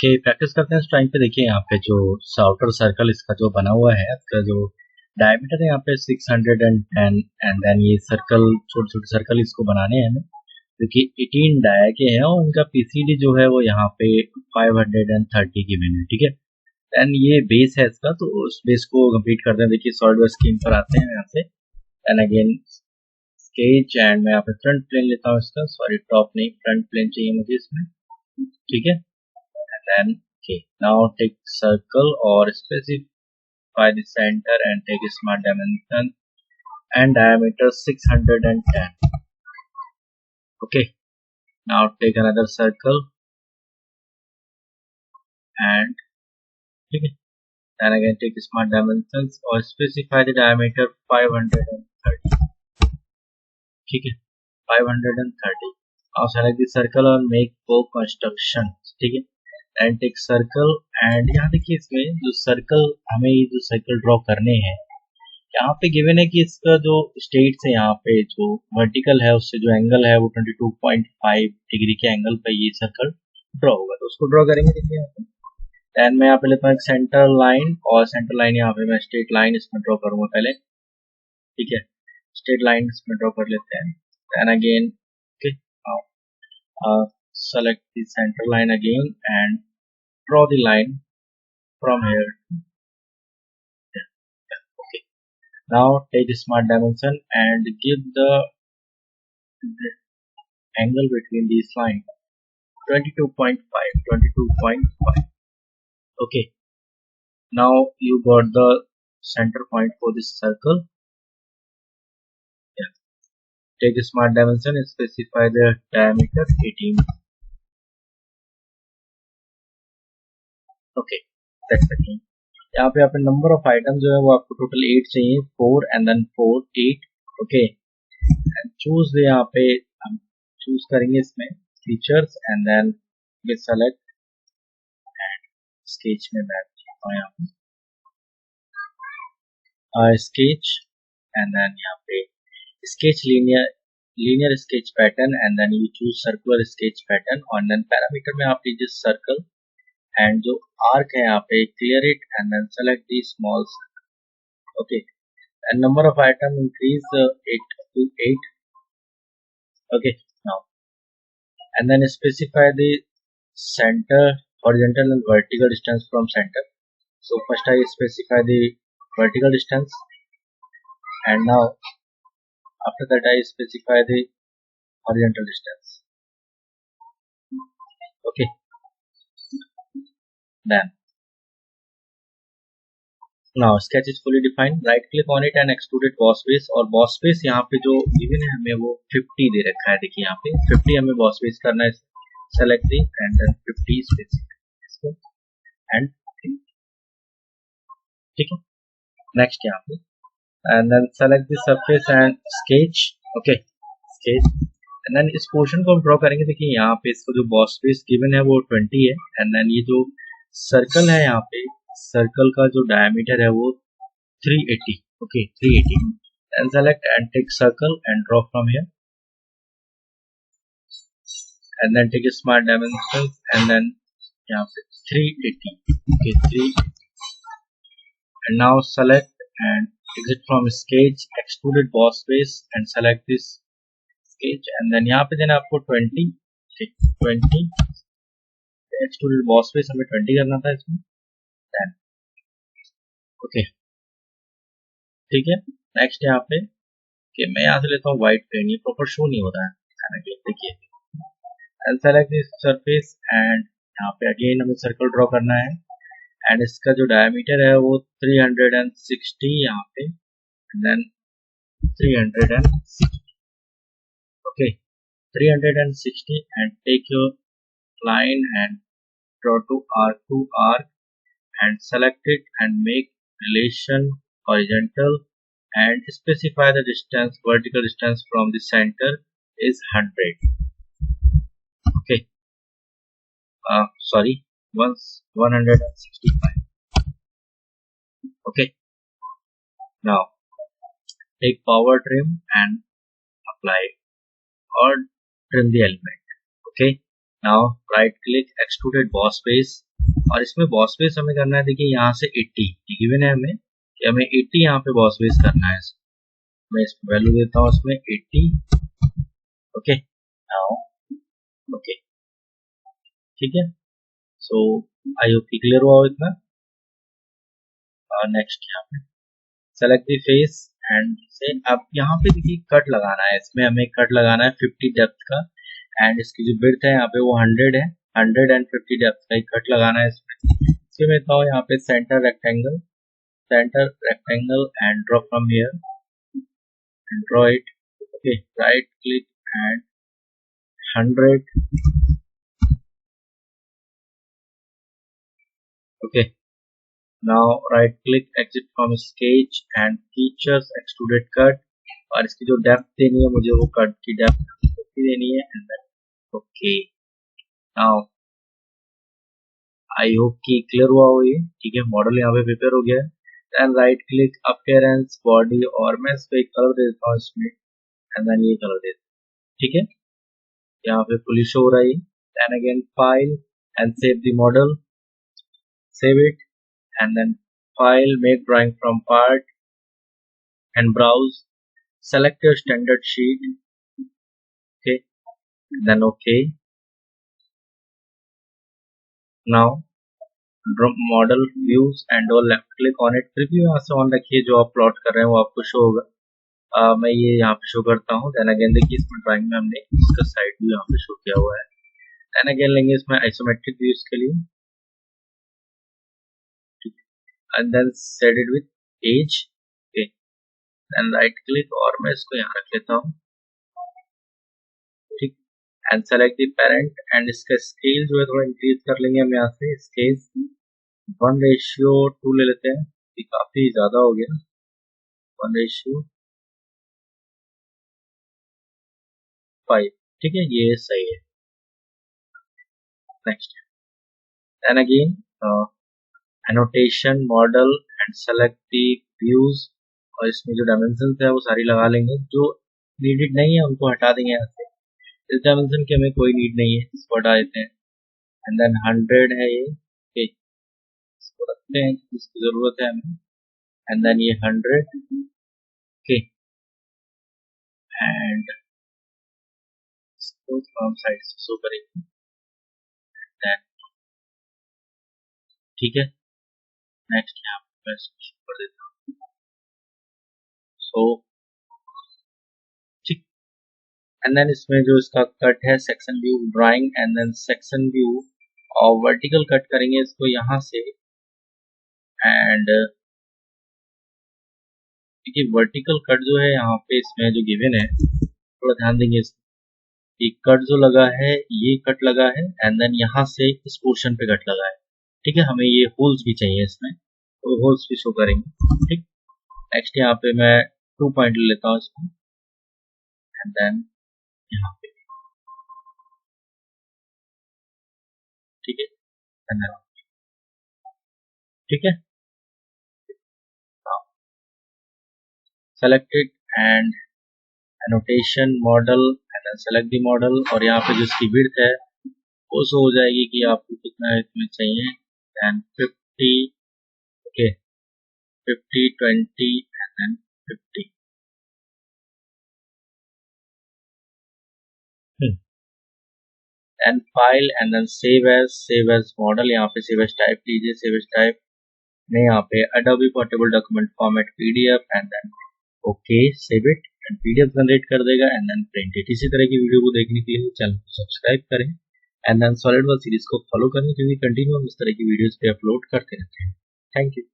कि प्रैक्टिस करते हैं इस टाइम पे। देखिए यहाँ पे जो आउटर सर्कल इसका जो बना हुआ है, इसका जो डायमीटर है यहाँ पे 610 एंड देन ये सर्कल, छोटे छोटे सर्कल इसको बनाने हैं हमें, क्योंकि 18 डाया के हैं और उनका पीसीडी जो है वो यहाँ पे 530 की गिवन है। ठीक है, देन ये बेस है इसका, तो उस बेस को कंप्लीट करते हैं। देखिए सॉलिडवर्क्स स्क्रीन पर आते हैं यहाँ से, एंड अगेन स्केच, एंड मैं यहाँ पे फ्रंट प्लेन लेता हूँ इसका, सॉरी टॉप नहीं, फ्रंट प्लेन चाहिए मुझे इसमें। ठीक है, then okay, now take circle or specify the center and take a smart dimension and diameter 610. Okay, now take another circle and okay, then again take smart dimensions or specify the diameter 530. ठीक है, 530. now select the circle और make four constructions. ठीक है, and take circle, and यहाँ देखिए इसमें जो circle, हमें ये जो सर्कल ड्रॉ करने हैं, यहाँ पे गिवन है कि इसका जो स्टेट से यहाँ पे जो वर्टिकल है उससे जो एंगल है वो 22.5 डिग्री के एंगल पे ये सर्कल ड्रॉ होगा, तो उसको ड्रॉ करेंगे। देखिए यहाँ पे देन मैं यहाँ पे लेता हूँ एक सेंटर लाइन, और सेंटर लाइन यहाँ पे मैं स्ट्रेट लाइन इसमें ड्रॉ करूंगा पहले। ठीक है, स्ट्रेट लाइन इसमें ड्रॉ कर लेते हैं, then again select the center line again and draw the line from here. Okay, now take the smart dimension and give the angle between these lines 22.5. Okay, now you got the center point for this circle. Yeah. Take the smart dimension and specify the diameter 18. Okay, that's the thing. यहाँ पे आपने number of item जो है वो आपको total 8 चाहिए, 4 and then 4 8. Okay, and choose यहाँ पे हम चूज करेंगे इसमें features, and then we select and sketch में मैं यहाँ पे स्केच, एंड देन यहाँ पे sketch linear sketch pattern, and then you choose circular sketch pattern, और देन पैरामीटर में आप लीजिए सर्कल, एंड जो आर्क है यहाँ पे clear it, and then select the small circle. Okay, and number of item increase 8 to 8. Okay, now and then specify the center, horizontal and vertical distance from center. So first I specify the vertical distance, and now after that I specify the horizontal distance. Okay, then now sketch is fully defined. Right click on it and extrude it boss base, और boss base यहाँ पे जो given है हमें वो 50 दे रखा है। देखिए यहाँ पे 50 हमें boss base करना है, select the and then 50 specify and ठीक है, next यहाँ पे and then select the surface and sketch. Okay, sketch, and then इस पोर्शन को हम ड्रॉ करेंगे। देखिए यहाँ पे इसको जो बॉस बेस गिवन है वो 20 है, एंड देन ये जो सर्कल है यहाँ पे सर्कल का जो डायमीटर है वो 380. Okay, 380, and select and take circle and draw from here, and then take smart dimension, and then यहाँ पे 380. Okay, 380, and now select and exit from sketch, extruded boss base, and select this sketch, and then यहाँ पे देना आपको 20. 20 extruded boss base हमें 20 करना था इसमें, then ओके, ठीक है। नेक्स्ट यहाँ पे कि मैं यहाँ से लेता हूँ व्हाइट पेन, ये प्रॉपर शो नहीं हो रहा है। देखिए and select this surface, and यहाँ पे अगेन हमें सर्कल ड्रॉ करना है, एंड इसका जो डायमीटर है वो 360 यहाँ पे, and then 360. Okay, 360, and take your line and draw to arc and select it and make relation horizontal and specify the distance, vertical distance from the center is 100. Okay, sorry, 165. Okay, now take power trim and apply or trim the element. Okay, now right click extruded boss base, और इसमें boss base हमें करना है, देखिए यहाँ से 80 given है हमें कि हमें 80 यहाँ पे बॉस बेस करना है। मैं इसमें वैल्यू देता हूँ इसमें 80। ओके नाउ ओके ठीक है। सो आई होप कि क्लियर हुआ इतना। नेक्स्ट यहाँ पे सेलेक्ट द फेस एंड से अब यहाँ पे देखिए कट लगाना है, इसमें हमें कट लगाना है 50 डेप्थ का एंड इसकी जो विड्थ है यहाँ पे वो 100 है, 150 डेप्थ का एक कट लगाना है इसमें मैं कहता हूँ यहाँ पे centre rectangle and draw from here and draw it. Okay right click and 100। Okay now right click exit from sketch and features extruded cut और इसकी जो डेप्थ देनी है मुझे वो कट की डेप्थ देनी है and then okay now I hope कि क्लियर हुआ हो ये। ठीक है मॉडल यहाँ पे प्रिपेयर हो गया है। Then right click appearance body और मैं इसको एक कलर दे देता हूँ इसमें एंड देन ये कलर दे देता हूँ। ठीक है यहाँ पे फुली शो हो रहा है। Then again file and save the model, save it and then file, make drawing from part and browse, select your standard sheet. Okay then okay now model views and all left click on it, preview यहाँ से on रखिए, जो आप plot कर रहे हैं वो आपको शो होगा। मैं ये यहाँ पे शो करता हूँ। देन अगेन देखिए इसमें ड्राइंग में हमने इसका साइड व्यू यहाँ पे शो किया हुआ है। देन अगेन लेंगे इसमें आइसोमेट्रिक व्यूज के लिए and then set it with edge। okay then right click और मैं इसको यहाँ रख लेता हूँ। ठीक and select the parent and इसका स्केल जो है थोड़ा इंक्रीज कर लेंगे हम यहाँ से, स्केल 1:2 ले लेते हैं, ये काफी ज्यादा हो गया 1:5। ठीक है ये सही है। Next then again annotation model and select the views और इसमें जो डायमेंशन है वो सारी लगा लेंगे, जो नीडेड नहीं है उनको हटा देंगे यहाँ से। इस डायमेंशन की हमें कोई नीड नहीं है, इसको हटा देते हैं एंड देन 100 है ये। ओके इसको रखते हैं जिसकी जरूरत है हमें एंड देन ये 100। ओके एंड इसको फ्रॉम साइड से शो करेंगे देन ठीक है। नेक्स्ट यहाँ पे मैं इसको शो कर देता हूँ। सो ठीक एंड देन इसमें जो इसका कट है section view drawing and then section view और वर्टिकल कट करेंगे इसको यहाँ से एंड देखिए वर्टिकल कट जो है यहाँ पे इसमें जो गिवन है थोड़ा ध्यान देंगे। ये कट जो लगा है ये कट लगा है एंड देन यहाँ से इस पोर्शन पे कट लगा है। ठीक है हमें ये होल्स भी चाहिए इसमें, तो होल्स भी शो करेंगे। ठीक नेक्स्ट यहाँ पे मैं 2 पॉइंट ले लेता हूँ इसमें एंड देन यहाँ पे ठीक है ठीक है selected and annotation model and select the model और यहाँ पे जो इसकी विड्थ है वो शो हो जाएगी कि आपको कितना इसमें चाहिए and 50। Okay 50 20 and then 50। And file and then save as model, यहाँ पे सेव एज टाइप लीजिए, सेव एज टाइप ने यहाँ पे Adobe portable document format PDF and then okay save it and PDF generate कर देगा एंड देन प्रिंट इट। इसी तरह की वीडियो को देखने के लिए चैनल को सब्सक्राइब करें एंड देन सॉलिडवर्क्स सीरीज को फॉलो करें, क्योंकि कंटिन्यू हम इस तरह की वीडियोस पे अपलोड करते रहते हैं। Thank you.